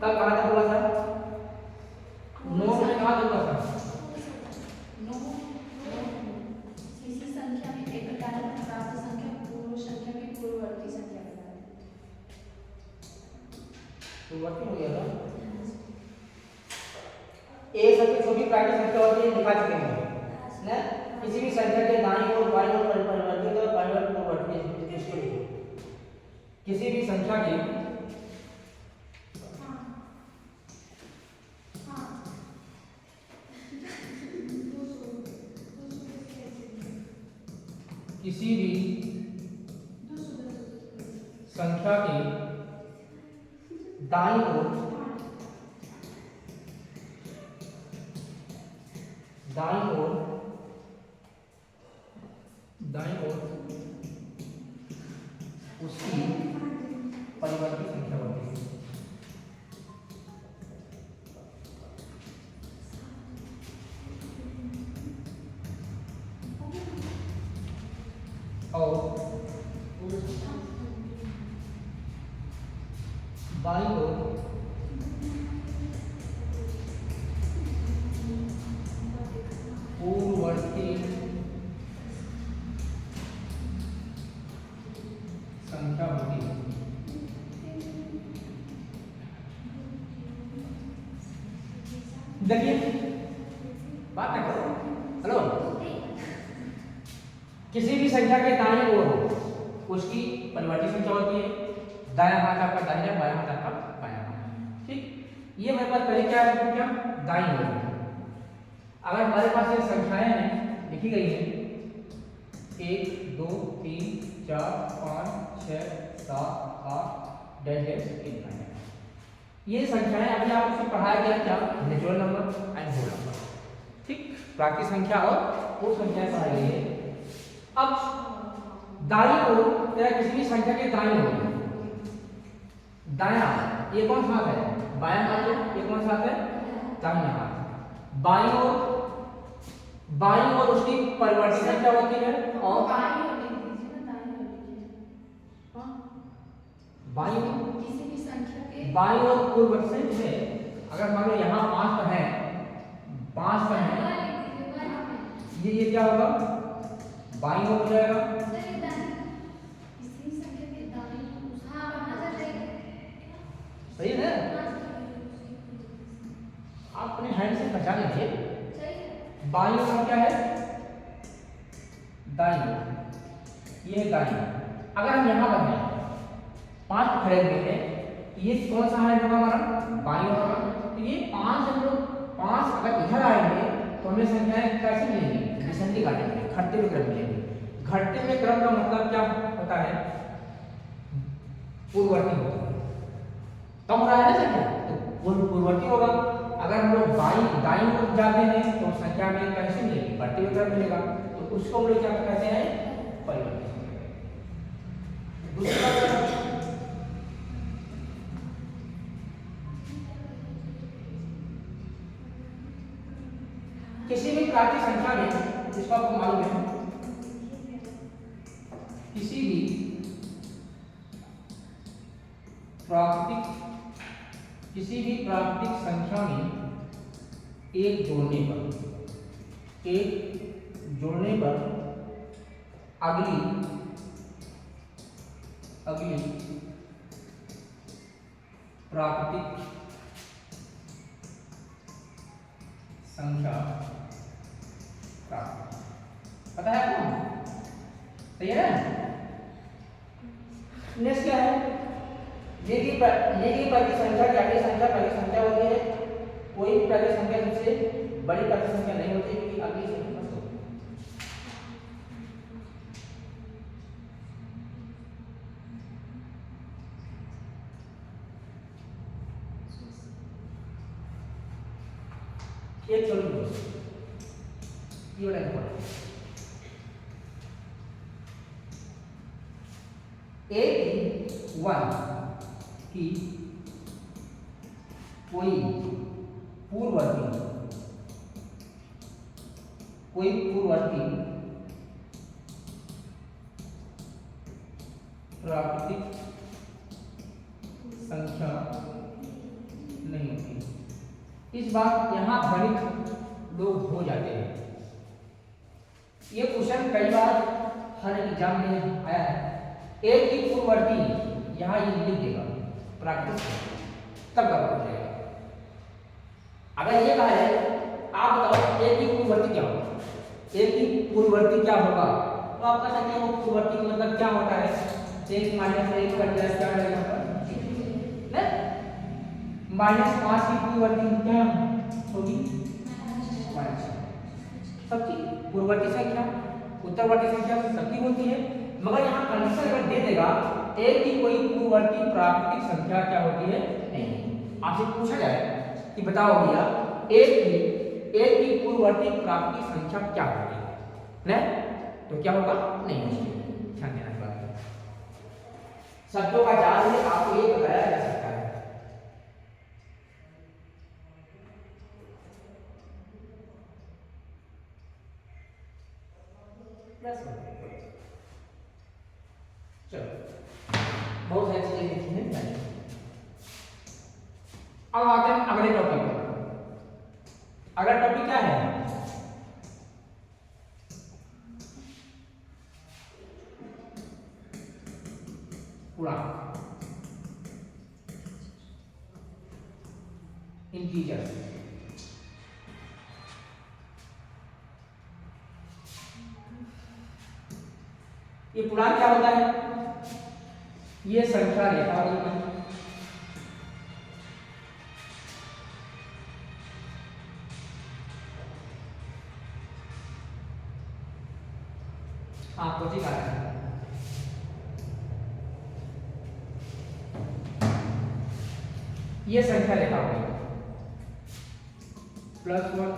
कब कहाँ तक हुआ था? 9 में कहाँ तक हुआ था? किसी संख्या में एक घटाने पर प्राप्त संख्या पूर्व संख्या की पूर्ववर्ती संख्या बताएं। पूर्ववर्ती हो गया था। एक सबसे छोटी प्राकृतिक संख्या होती है, दिखा चुके हैं ना। किसी भी संख्या के दाईं ओर बाईं ओर परिवर्तित और पूर्ववर्ती इसको लिखो। किसी भी संख्या के किसी भी संख्या के दाईं ओर उसकी परिवर्ती संख्या होती है। और बाईं ओर पूर्ववर्ती संख्या होती है। देखिए बात ना करो, हेलो। किसी भी संख्या के दाईं ओर उसकी परिवर्ती संख्या होती है। दायां हाथ आपका दाहिना, बायां हाथ आपका बायां हाथ। ठीक, ये हमारे पास पहले क्या है? क्या दाईं ओर। अगर हमारे पास ये संख्याएं हैं लिखी गई हैं 1 2 3 4 5 6 7 8 डैश डैश इतना है। ये संख्याएं अभी आपको पढ़ाया गया क्या? Natural number and whole number. ठीक, प्राकृतिक संख्या और पूर्ण संख्याएं पढ़ाई गई है। अब दाईं ओर तेरा किसी भी संख्या के दाईं ओर, दायां ये कौन सा हाथ है? बायां हाथ है। ये कौन सा हाथ है? दाहिना हाथ। बाईं ओर उसकी परिवर्ती संख्या होती है। और बाईं किसी भी संख्या के बाईं ओर पूर्ववर्ती संख्या है। अगर मान लो यहाँ 5 पर है, 5 पर है, ये क्या होगा? बाईं ओर हो जाएगा। सही है ना? आप अपने हैंड से पहचान लीजिए। बाईं ओर क्या है? दाईं ओर। ये है दाईं ओर। अगर हम यहाँ पर हैं, 5 खड़े हुए हैं, ये कौन सा है हमारा? बाईं ओर होगा। तो ये 5 हम लोग 5 अगर इधर आएंगे तो हमें संख्याएं कैसे मिलेंगी? डिसेंडिंग काटेंगे, घटते हुए क्रम मिलेंगे। घटते हुए क्रम का मतलब क्या होता है? पूर्ववर्ती होता है। कम हो रहा है ना संख्या, तो पूर्ववर्ती होगा। अगर हम लोग दाईं ओर जाते हैं तो संख्या में कैसे मिलेगी? बढ़ते हुए क्रम मिलेगा। तो उसको हम लोग क्या कहते हैं? परिवर्ती। दूसरा किसी भी प्राकृतिक संख्या में, जिसको आपको मालूम है, किसी भी प्राकृतिक संख्या में एक जोड़ने पर अगली प्राकृतिक संख्या प्राप्त। पता है आपको? सही है ना? नेक्स्ट क्या है? ली गई प्राकृतिक संख्या क्या है? संख्या प्राकृतिक संख्या होती है। कोई भी प्राकृतिक संख्या सबसे बड़ी प्राकृतिक संख्या नहीं होती, क्योंकि अगली से होती है। एक छोटी दोस्त ये वाला नंबर 1 की कोई पूर्ववर्ती प्राकृतिक संख्या इस बार यहाँ भ्रमित लोग हो जाते हैं। ये क्वेश्चन कई बार हर एग्जाम में आया है। एक ही पूर्ववर्ती यहाँ ये लिख देगा प्राकृतिक, तब कब हो जाएगा। अगर ये कहा है आप बताओ एक ही पूर्ववर्ती क्या होगा, एक ही पूर्ववर्ती क्या होगा, तो आप कह सकते हैं वो पूर्ववर्ती का मतलब क्या होता है, 1 माइनस 1 कर दिया क्या रहेगा ना, -5 की पूर्ववर्ती क्या होगी, सबकी पूर्ववर्ती संख्या उत्तरवर्ती संख्या सबकी होती है। मगर यहाँ कंडीशन अगर दे देगा एक की कोई पूर्ववर्ती प्राकृतिक संख्या क्या होती है नहीं। आपसे पूछा जाए कि बताओ भैया एक की पूर्ववर्ती प्राकृतिक संख्या क्या होती है ना, तो क्या होगा नहीं होगी। ध्यान देना बात है, शब्दों का जाल है, आपको ये बताया जा सकता है। चलो बहुत सारी चीजें लिखी हैं। अब आते हैं अगले टॉपिक पर। अगला टॉपिक क्या है, पूर्णांक, इंटीजर। ये पूर्णांक क्या होता है, ये संख्या रेखा होती है। आपको जी है ये संख्या रेखा होगी, +1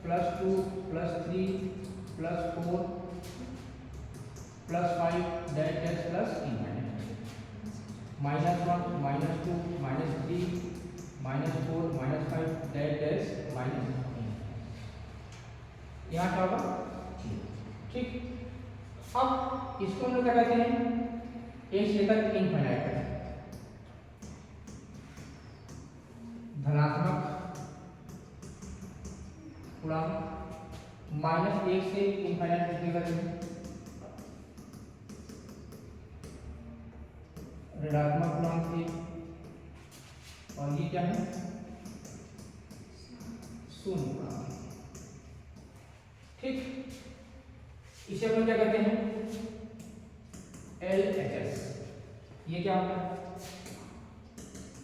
+2 +3 +4 +5 डैश डैश +3 -1 -2 -3 -4 -5 डैश डैश -3। यहाँ क्या होगा ठीक। अब इसको हम लोग क्या कहते हैं, एक से लेकर इनफाइनाइट तक धनात्मक पूर्णांक, -1 से इनफाइनाइट कितने करते हैं, ऋणात्मक पूर्णांक थे, और ये क्या है शून्य पूर्णांक। ठीक, इसे हम लोग क्या कहते हैं LHS। ये क्या होता है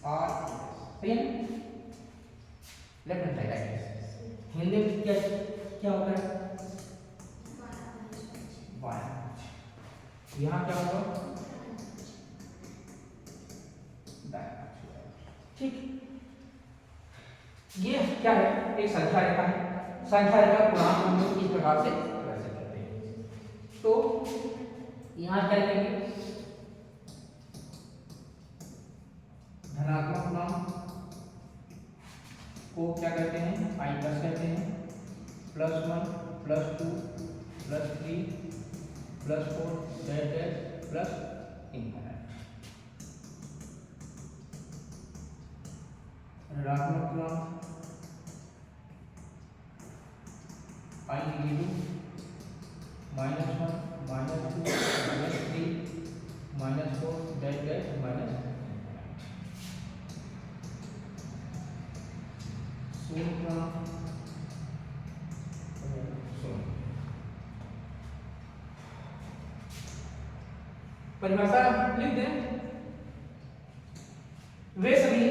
R, सही है, left hand side axis. Hindi में क्या क्या होता है बायां। यहाँ क्या होगा दायां। ठीक, ये क्या है, एक संख्या रेखा है। संख्या रेखा पूर्णांक हम लोग इस प्रकार से प्रदर्शित करते हैं। तो यहाँ क्या करेंगे, धनात्मक पूर्णांक को क्या कहते हैं I+ कहते हैं, +1 +2 +3 +4 डैश डैश प्लस इनफाइनाइट। ऋणात्मक पूर्णांक I = -1 -2 -3 -4 डैश डैश माइनस परिभाषा लिख दें। वे सभी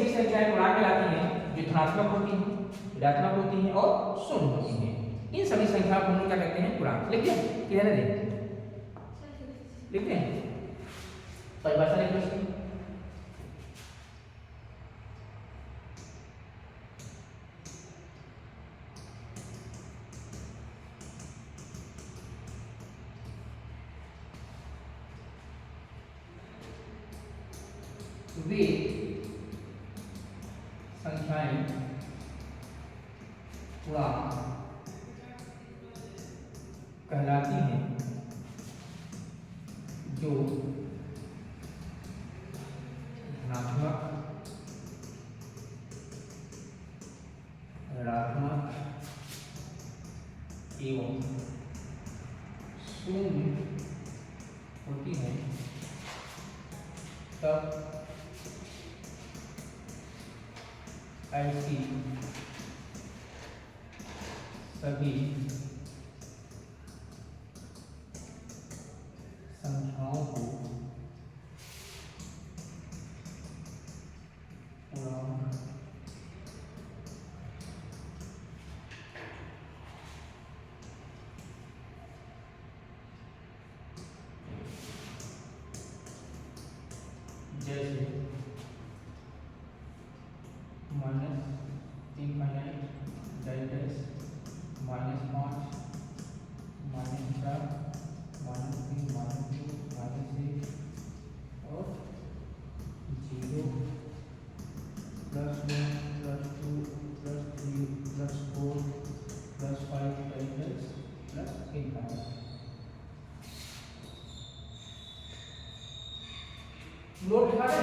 संख्याएं पूर्णांक कहलाती हैं जो धनात्मक होती हैं, ऋणात्मक होती हैं और शून्य होती हैं। इन सभी संख्याओं को हम क्या कहते हैं पूर्णांक। लिख दें कि रहने दें, लिखते हैं परिभाषा लिख दें। वे संख्याएं पूर्णांक कहलाती हैं जो धनात्मक, एवं शून्य होती है तब ऐसी सभी संख्याओं को पूर्णांक जैसे -3 -10 -5 -4 -3 -2 -1 और 0 +1 +2 +3 +4 +5 +10 +5 नोट लिखा है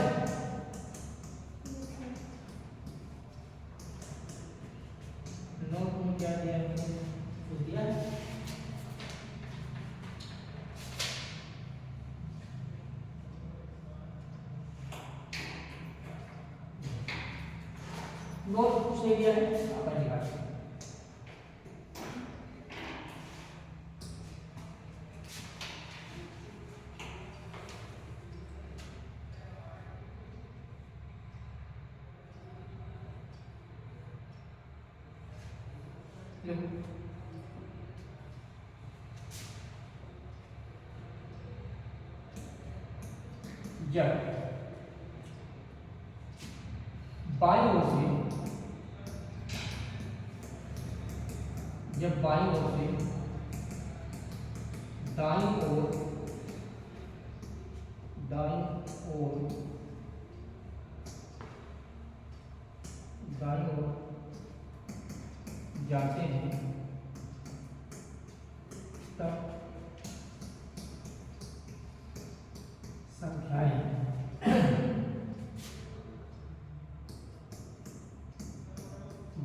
नोट में क्या दिया है कुछ दिया है नोट कुछ नहीं दिया है आप लिखा है जब बाईं ओर से दाईं ओर जाते हैं तब संख्याएं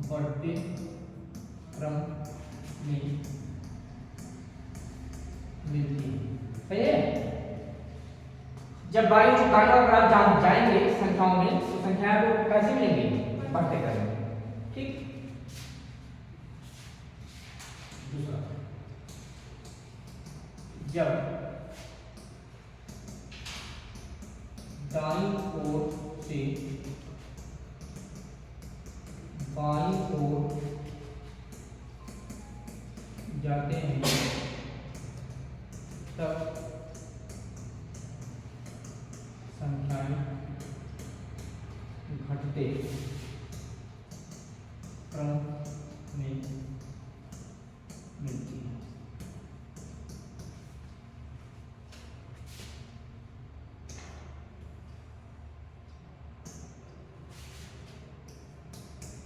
बढ़ते क्रम में मिलती है सही है जब बाईं ओर आप जाएंगे संख्याओं में तो संख्याएं को कैसे मिलेंगी बढ़ते क्रम में ठीक दूसरा जब दाईं ओर से बाईं ओर जाते हैं तब संख्याएं घटते क्रम में मिलती है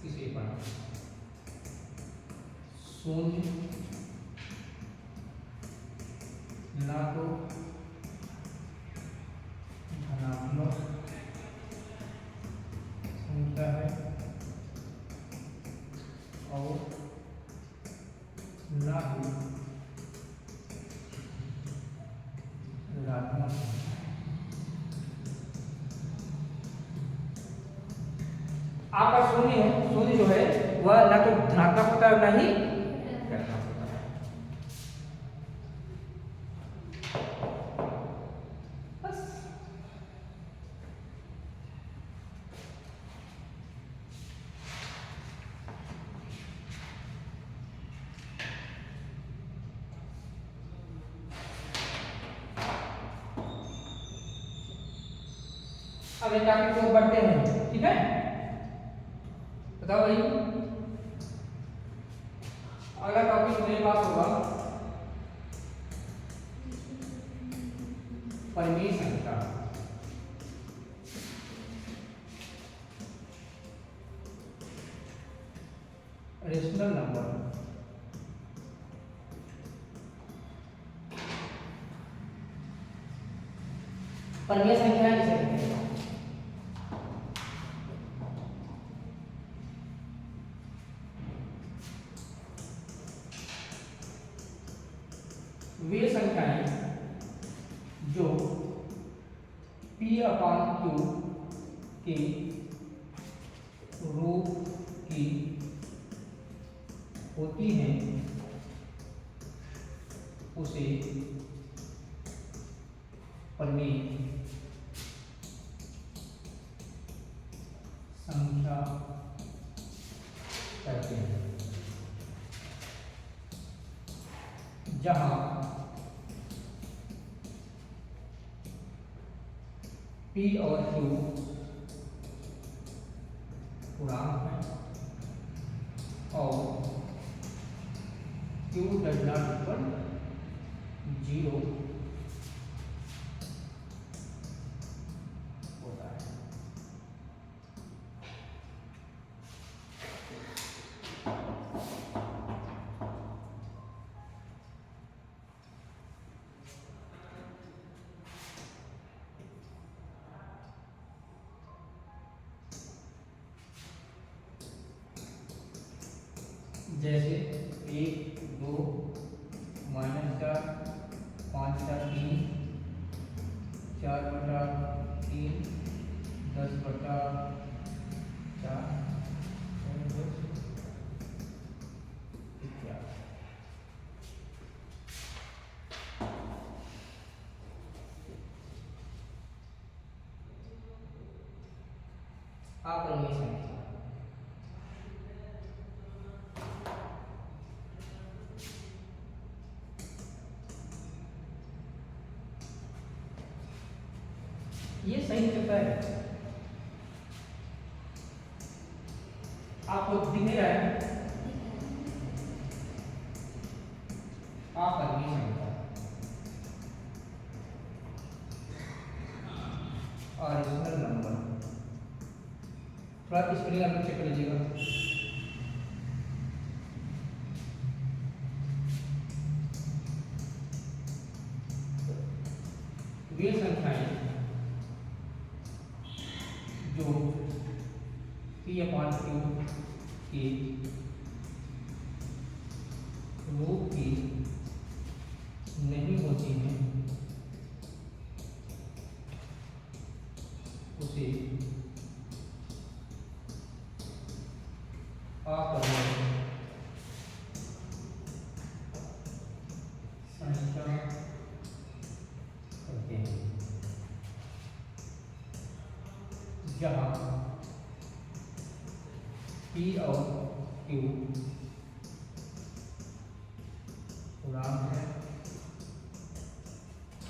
इसे पढ़ा शून्य ना तो धनात्मक संख्या है और ना ही ऋणात्मक आपका शून्य जो है वह ना तो धनात्मक होता है और ना ही ऋणात्मक होता है बस अब एक टॉपिक को बढ़ते हैं ठीक है बताओ भाई अगला टॉपिक मेरे पास होगा परिमेय संख्या रेशनल नंबर परिमेय संख्या किसे कहते हैं वे संख्याएं जो P/Q के रूप की होती हैं उसे परिमेय संख्या कहते हैं। जहां P और Q पूर्णांक है और Q डज नॉट इक्वल 0 होता है। जैसे 1, 2, -4, 5/3, 4/3, 10/4, इत्यादि। अपरिमेय संख्या ये सही चलता है। आपको दिख नहीं रहा है? अपरिमेय संख्या ऑरिजिनल नंबर। थोड़ा स्पेलिंग आप चेक कर लीजिएगा। वे संख्याएं जो P/Q के रूप की नहीं होती हैं उसे अपरिमेय संख्या कहते हैं। जहाँ P और Q पूर्णांक है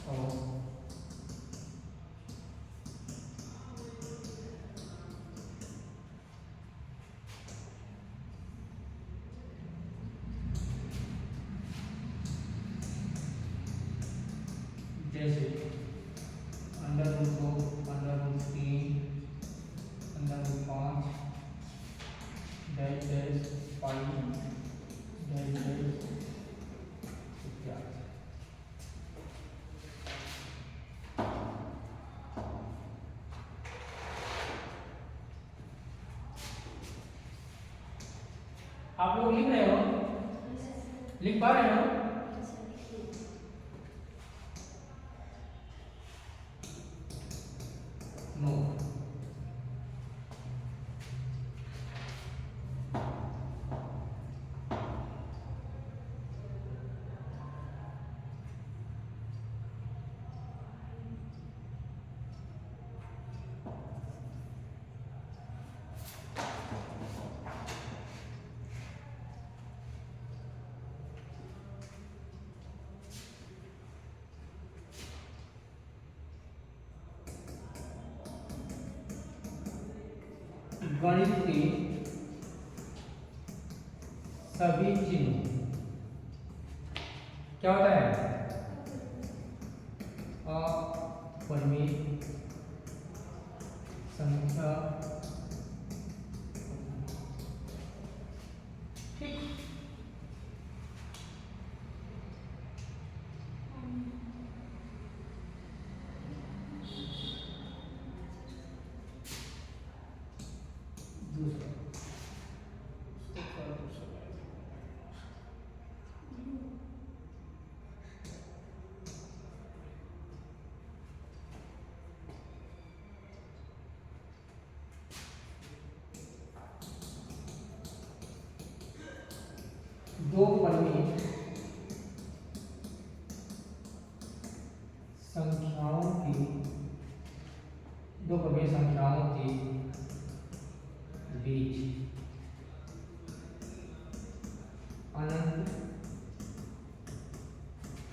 और जैसे √2, √3, √5, डैश पाई, डैश इत्यादि। आप लोग लिख रहे हो? लिख पा रहे हो? नो। गणित के सभी चिन्ह क्या होता है? अपरिमेय संख्या। ठीक। दूसरा दो परिमेय संख्याओं के बीच अनंत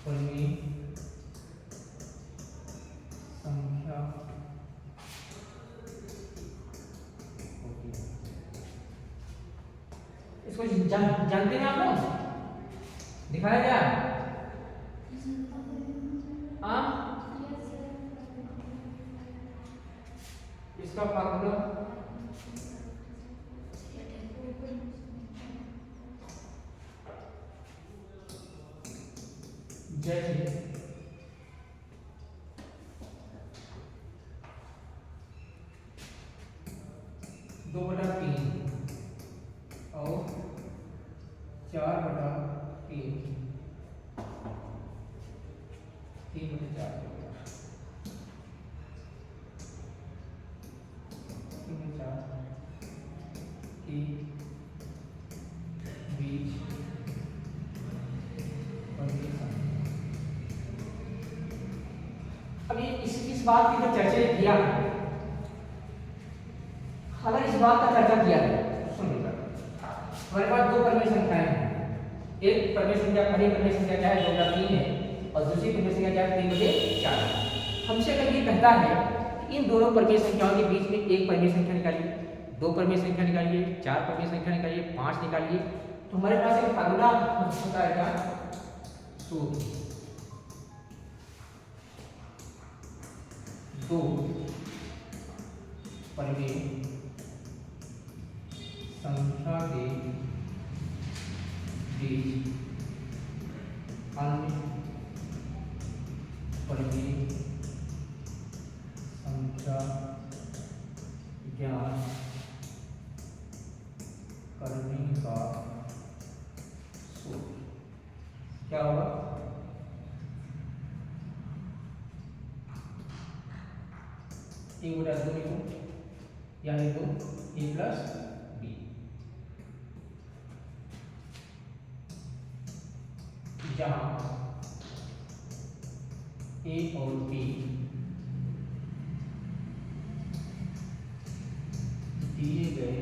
परिमेय संख्या होती है। इसको जानते हैं आप लोग? दिखाया गया इसका फार्मूला जैसे 2/3 और 4/3 3/4 के बीच अभी इस बात की तो चर्चा किया है। अगर इस बात का चर्चा किया है तो सुनिएगा, हमारे पास दो परिमेय संख्याएं हैं। एक परिमेय संख्या पहली परिमेय संख्या क्या है 2/3 है और दूसरी परिमेय संख्या क्या है 3/4 है। हमसे अगर ये कहता है कि इन दोनों परिमेय संख्याओं के बीच में एक परिमेय संख्या निकालिए, दो परिमेय संख्या निकालिए, चार परिमेय संख्या निकालिए, 5 निकालिए, तो हमारे पास एक फार्मूला होता है क्या सूत्र दो परिमेय संख्या के बीच अन्य परिमेय संख्या ज्ञात करने का सूत्र क्या होगा? ए बटा 2 लिखो, यानी 2 ए प्लस बी, जहां ए और बी दिए गए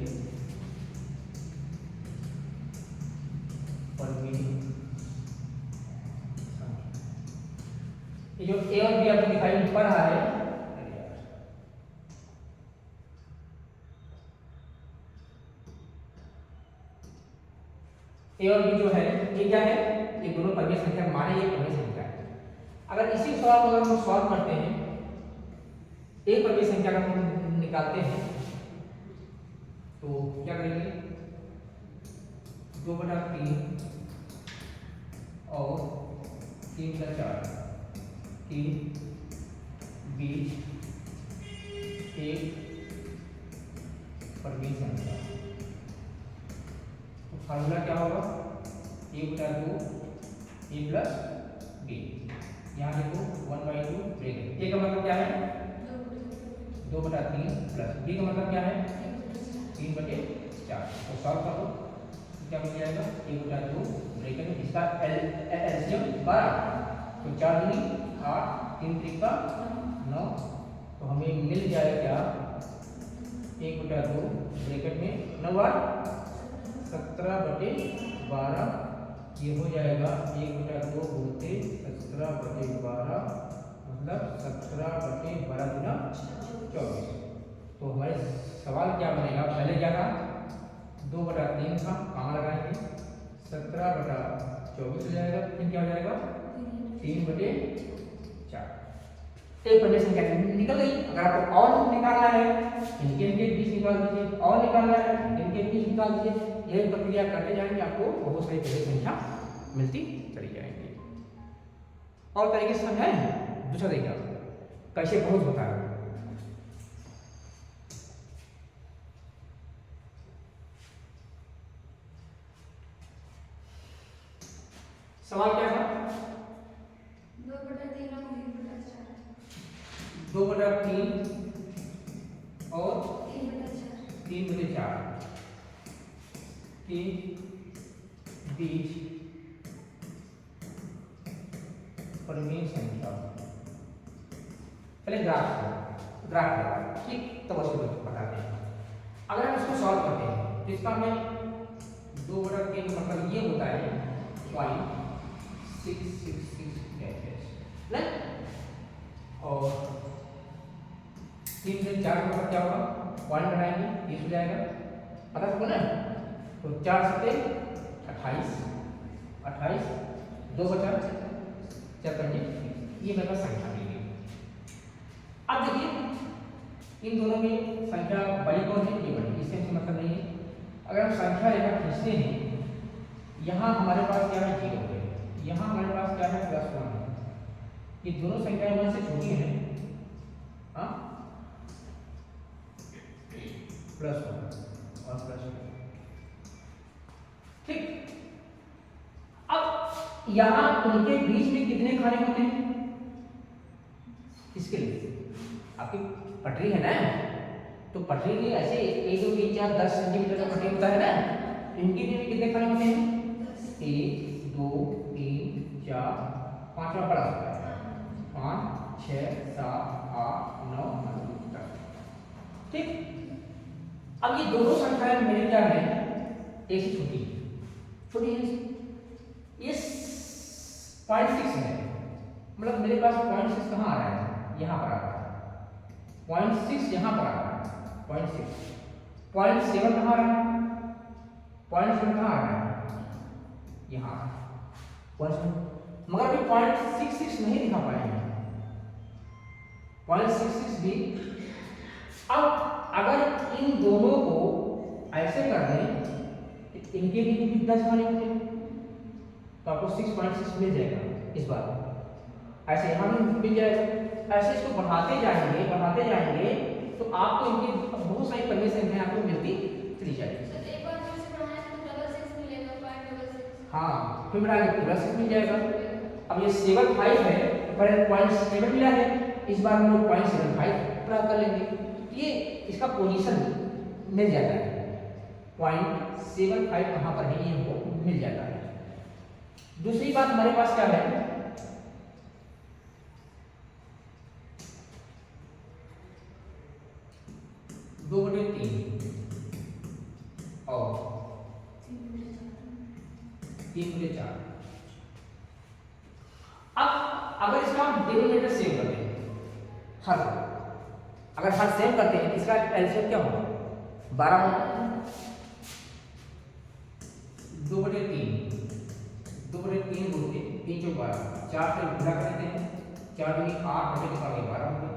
परिमेय संख्या। ये जो ए और बी आपको दिखाई पड़ रहा है, ए और बी जो है ये क्या है? ये दोनों परिमेय संख्या माने ये परिमेय संख्या है। अगर इसी सवाल को अगर हम सॉल्व करते हैं, एक परिमेय संख्या का हम निकालते हैं तो क्या करेंगे? 2/3 और 3/4 के बीच एक परिमेय संख्या, तो फार्मूला क्या होगा? a बटा 2 a प्लस बी, यहाँ देखो 1/2 ब्रैकेट। a का मतलब क्या है? 2/3 प्लस b का मतलब क्या है? 3/4। तो सॉल्व करो क्या मिल जाएगा? a बटा 2 ब्रैकेट में इसका एलसीएम 12, तो 4 दूनी 8, 3 त्रिका 9, तो हमें मिल जाएगा क्या? 1/2 ब्रैकेट में 9 बार 17/12, ये हो जाएगा 1/2 गुणते 17/12 मतलब 17/12 गुना 24। तो हमारे सवाल क्या बनेगा? पहले क्या था? 2/3 था, कहाँ लगाएंगे? 17/24 हो जाएगा, फिर क्या हो जाएगा? 3/4। एक परिमेय संख्या निकल गई। अगर आपको और निकालना है, इनके बीच निकाल दीजिए, और निकालना है इनके बीच निकाल दीजिए। यही प्रक्रिया करते जाएंगे, आपको बहुत सारी परिमेय संख्या मिलती चली जाएंगी। और तरीके से समझाएं दूसरा तरीका कैसे बहुत होता है। सवाल क्या था? 2/3 और 3/4 के बीज परिमेय संख्या। पहले ग्राफ लगा, ठीक, तब उसको बताते हैं। अगर हम इसको सॉल्व करते हैं तो इसका हमें 2/3 मतलब ये होता है 0.666 राइट, और 3 से 4 का क्या होगा, पॉइंट बनाएंगे 30 हो जाएगा, पता सबको ना। तो 4 से 28, 2 बचा 4 ये मेरे पास संख्या मिल गई। अब देखिए इन दोनों में संख्या बड़ी कौन है, ये बड़ी, इससे हमसे मतलब नहीं है। अगर हम संख्या रेखा खींचते हैं, यहाँ हमारे पास क्या है 0 है, यहाँ हमारे पास क्या है +1 है, ये दोनों संख्याएं 1 से छोटी हैं, हाँ, +1 और +2, ठीक। अब यहाँ उनके बीच में कितने खाने होते हैं, इसके लिए आपकी पटरी है ना, तो पटरी के ऐसे 1 2 3 4 10 सेंटीमीटर का पटरी होता है ना, इनके बीच में कितने खाने होते हैं, 1 2 3 4 5वां पड़ा होता है, 5 6 7 8 9 10, ठीक। अब ये दोनों संख्याएं मेरे क्या है, एक से छोटी है, ये 0.6 है, मतलब मेरे पास 0.6 कहाँ आ रहा है, यहाँ पर आ रहा है 0.6, यहाँ पर आ रहा है 0.6, 0.7 कहाँ आ रहा है, 0.7 कहाँ आ रहा है, यहाँ 0.7, मगर अभी 0.66 नहीं दिखा पाएंगे, 0.66 भी। अब अगर इन दोनों को ऐसे कर दें कि इनके बीच में कितना खाने होते हैं, तो आपको 6.6 मिल जाएगा इस बार, ऐसे यहाँ भी मिल जाएगा। ऐसे इसको बढ़ाते जाएंगे तो आपको इनकी बहुत सारी परिमेय संख्याएं आपको मिलती चली जाएगी। हाँ, फिर बढ़ाएंगे +6 मिल जाएगा। अब ये 75 है, पर 0.7 मिला है, इस बार हम लोग 0.75 प्राप्त कर लेंगे, ये इसका पोजीशन मिल जाता है, 0.75 कहाँ पर है ये हमको मिल जाता है। दूसरी बात हमारे पास क्या है, दो बटे 3 और 3/4। अब अगर इसका हम डिनोमिनेटर सेव करते हैं, हर अगर हर सेव करते हैं, इसका एलसीएम क्या होगा, 12 होगा, 2/3 2/3 बोलते 3 चौक 12, 4 से गुणा करते हैं, 4 दूनी 8 बटे 12 होगा,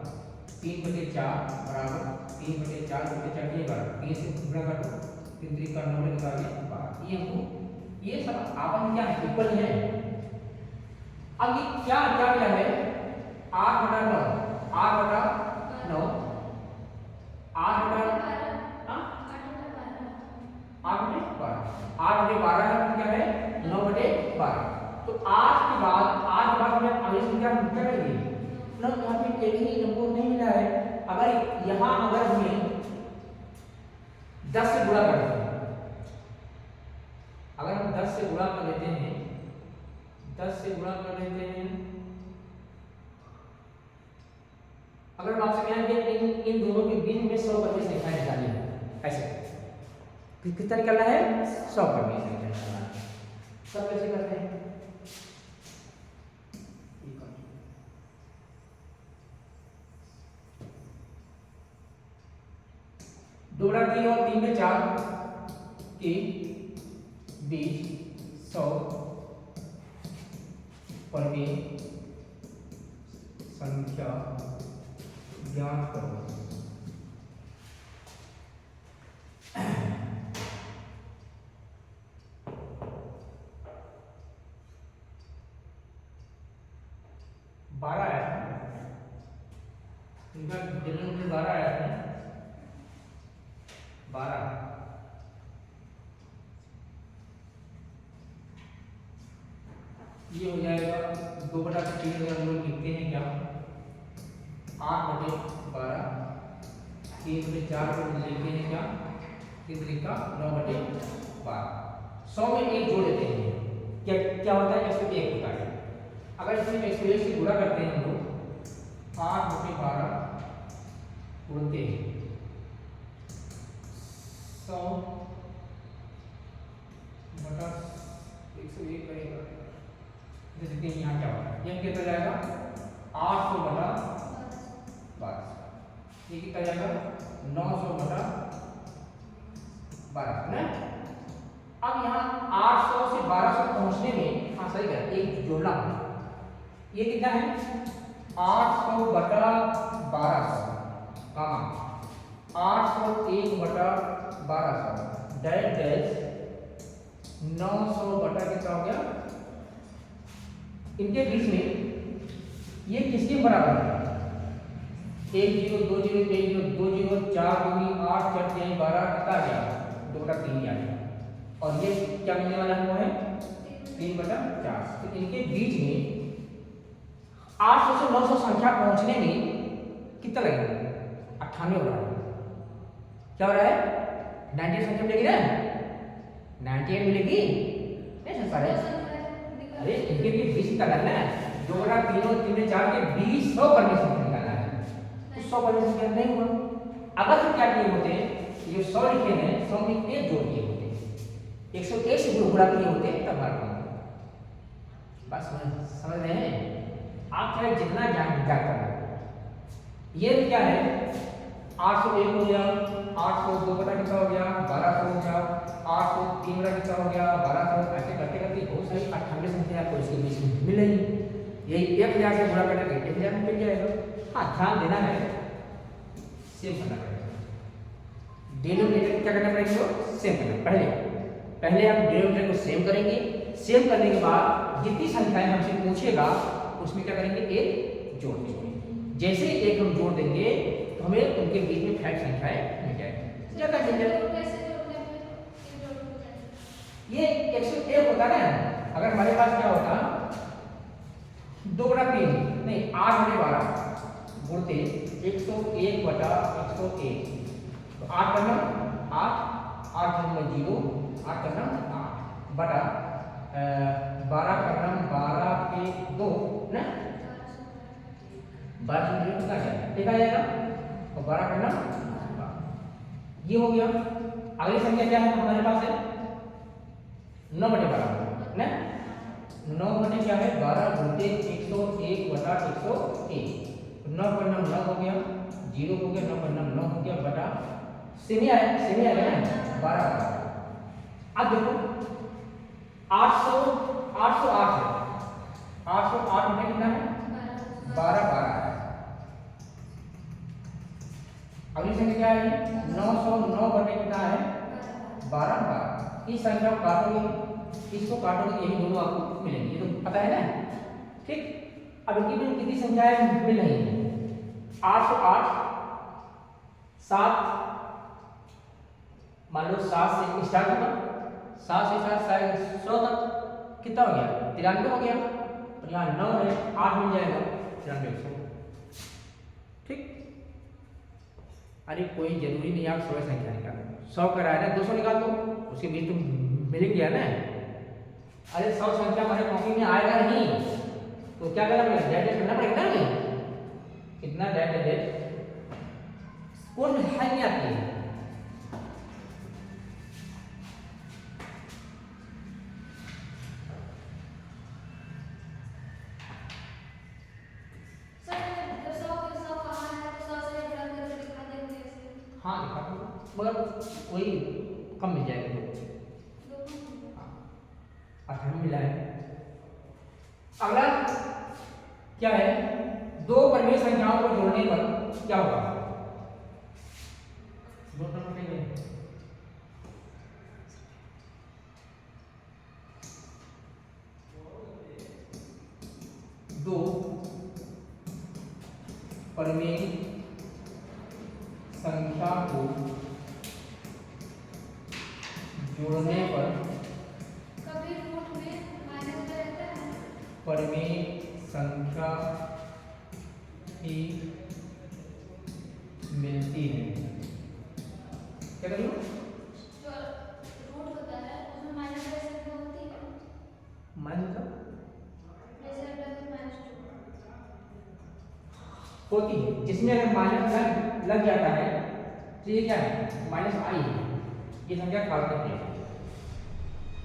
3/4 बराबर 3/4 ये 12, 3 से गुणा कर दो, 3 3 का 9 बटे 12, ये हमको ये सब आपस में क्या है, इक्वल है। अब ये क्या मिला है, 8/9, 8/9, 8/12 क्या है, 9/12। तो 8 के बाद हमें अगली संख्या क्या करेंगे, ना यहाँ पे एक ही नंबर नहीं मिला है, अगर यहाँ अगर हमें 10 से गुणा करते हैं, अगर हम 10 से गुणा कर लेते हैं, 10 से गुणा कर लेते हैं, अगर हम आपसे कहें कि इन दोनों के बीच में 100 परिमेय संख्या निकालनी है, ऐसे कितना निकालना है, 100 परिमेय संख्या निकालना है। सब कैसे करते हैं, 2/3 और 3/4 के बीच 100 परिमेय संख्या ज्ञात करो। बारह आया था, इनका डिनोमिनेटर 12 आया था, 12। ये हो जाएगा 2/3 अगर हम लोग लिखते हैं क्या, 8/12, 3/4 को लिखते हैं क्या, 3 3 का 9/12, 100 में 1 जोड़ देते हैं, क्या क्या होता है, 101 होता है। अगर इसमें 101 से गुणा करते हैं हम लोग 8 बटे 12 गुणते 100 बटा 101 करेगा, जैसे कि यहाँ क्या होगा, ये कितना जाएगा 800 बटा 12, ये कितना जाएगा 900 बटा 12 ना। अब यहाँ 800 से 1200 पहुंचने में, हाँ सही है, एक जोड़ना, ये कितना है 800 बटा 1200 कमा 801 बटा 1200 डैश डैश 900 बटा कितना हो गया। इनके बीच में ये किसके बराबर है, 1 0 2 0 1 0 2 0 4 2 8 4 3 12 कितना आ गया 2 बटा 3 आ गया, और ये क्या मिलने वाला है वो है 3 बटा 4। तो इनके बीच में 800 से 900 संख्या पहुंचने में कितना लगेगा 98 हो रहा है, क्या हो रहा है 98 संख्या मिलेगी ना, 98 मिलेगी नहीं सर है। अरे इनके बीच 20 निकालना है ना, 2 बटा 3 और 3 4 के 20 100 परमें संख्या निकालना है, तो 100 परमें संख्या नहीं हुआ। अगर हम क्या किए होते, ये 100 लिखे हैं 100 में 1 जोड़ दिए होते, 101 से गुणा किए होते तब हमारा काम। बस समझ रहे हैं आप, चाहे जितना ज्ञान करना, ये क्या है 801 हो गया, 802 बटा कितना हो गया 1200 हो गया, 803 बटा कितना हो गया 1200, ऐसे करते करते बहुत सारी 98 संख्या आपको इसके बीच में मिलेगी। यही 1000 से गुणा करके 1000 में मिल जाएगा। हाँ ध्यान देना है, सेम करना पड़ेगा, डिनोमिनेटर क्या करना पड़ेगा सेम करना। पहले हम डिनोमिनेटर को सेम करेंगे, सेम करने के बाद जितनी संख्याएं हमसे पूछेगा उसमें क्या करेंगे एक जोड़ देंगे। जैसे ही एक हम जोड़ देंगे तो हमें उनके बीच में फैक्ट संख्याएं मिल जाएगी, ज्यादा मिल जाएगी। ये 101 होता है ना, अगर हमारे पास क्या होता 2 बटा 3 नहीं 8 बटे 12 गुणते 101 बटा 101, तो 8 करना 8 8 में 0 8 करना 8 बटा 12 करना 12 के 2 ना 12 से 0 कितना जाएगा देखा जाएगा, और 12 करना ये हो गया। अगली संख्या क्या है हमारे पास है 9 बटे 12 ना, 9 बटे क्या है 12 गुणते 101 बटा 101, 9 पर 9 हो गया 0 हो गया, 9 पर 9 हो गया बटा सेमी आएगा ना 12। अब देखो 808 है, 808 में कितना है 12 है। अगली संख्या क्या है 909 बटे कितना है 12। इस संख्या को काटोगे, इसको काटोगे, यही दोनों आपको मिलेंगे, ये तो पता है ना। ठीक, अब इनकी भी कितनी संख्याएं मिल रही हैं 808 7, मान लो 7 से स्टार्ट होगा, 7 से 7 100 तक कितना हो गया 93 हो गया, और यहाँ 9 है 8 मिल जाएगा 93। ठीक, अरे कोई जरूरी नहीं आप 100 संख्या निकालो, 100 का रहा है ना 200 निकाल दो, उसके बीच तो मिलेंगे ना। अरे 100 संख्या हमारे कॉपी में आएगा नहीं, तो क्या करना पड़ेगा डेट करना पड़ेगा ना, कितना डेट कौन है नहीं आती है। हाँ दिखा दूंगा, मगर वही कम मिल जाएगा, हाँ 98 मिला है। अगला क्या है 2 परिमेय संख्याओं को जोड़ने पर क्या होगा, 2 परिमेय संख्या को जोड़ने पर कभी रूट में माइनस में रहता है, परिमेय संख्या ही मिलती है। क्या करिए जो रूट होता है उसमें माइनस में संख्या होती है, होती है, जिसमें अगर माइनस लग जाता है तो ये क्या है, माइनस आई है, ये संख्या काल्पनिक है।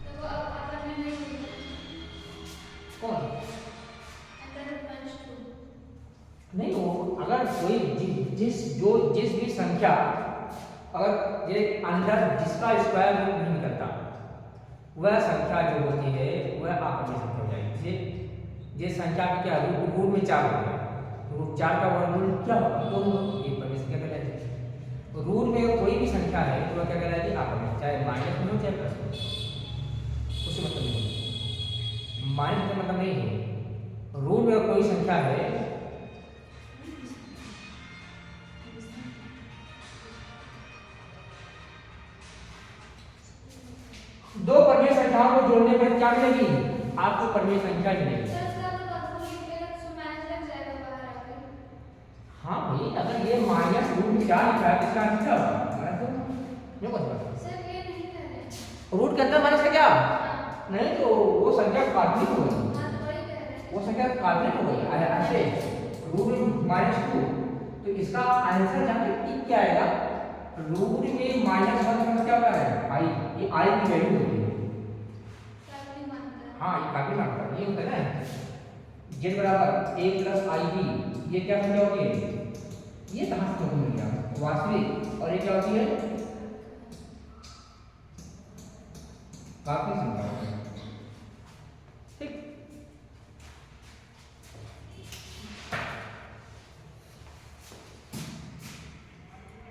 तो वो अब अपन में नहीं होगी। कौन अंदर पंच टू। नहीं, वो अगर कोई जिस भी संख्या अगर ये अंदर जिसका स्क्वायर रूट नहीं निकलता, वह संख्या जो होती है वह आपकी संख्या हो जाएगी। जिस संख्या की क्या रूट में 4 हो गया, रूट 4 का वर्गमूल क्या होगा, 2 होगा, ये परमेय संख्या कहलाती है। रूट में कोई भी संख्या है तो वह क्या कहलाती है, आपकी, चाहे माइनस में हो चाहे प्लस में, उससे मतलब नहीं है, माइनस का मतलब नहीं है। रूट में कोई संख्या है, दो परमेय संख्याओं को जोड़ने पर क्या मिलेगी, आपको परमेय संख्या मिलेगी। सर इसका तो वर्गमूल लिखेगा तो माइनस लग जाएगा बाहर आके। हाँ भाई, अगर ये माइनस रूट 4 लिखा है तो इसका आंसर क्या होगा, जो कुछ सर ये नहीं कह रहे। रूट के अंदर माइनस का क्या, हाँ नहीं तो वो संख्या काल्पनिक हो गई, हाँ तो वही कह रहे हैं। वो संख्या काल्पनिक हो गई। ऐसे रूट में -2, तो इसका आंसर जाके क्या आएगा, रूट में -1 का क्या होता है, आई, ये आई की वैल्यू होती है। काल्पनिक मानता है। हाँ, ये काफी मानता है, ये होता है ना, z बराबर a प्लस आई बी, ये क्या संख्या होती है, ये कहाँ से मिल गया, वास्तविक, और ये क्या होती है, काल्पनिक संख्या होती है।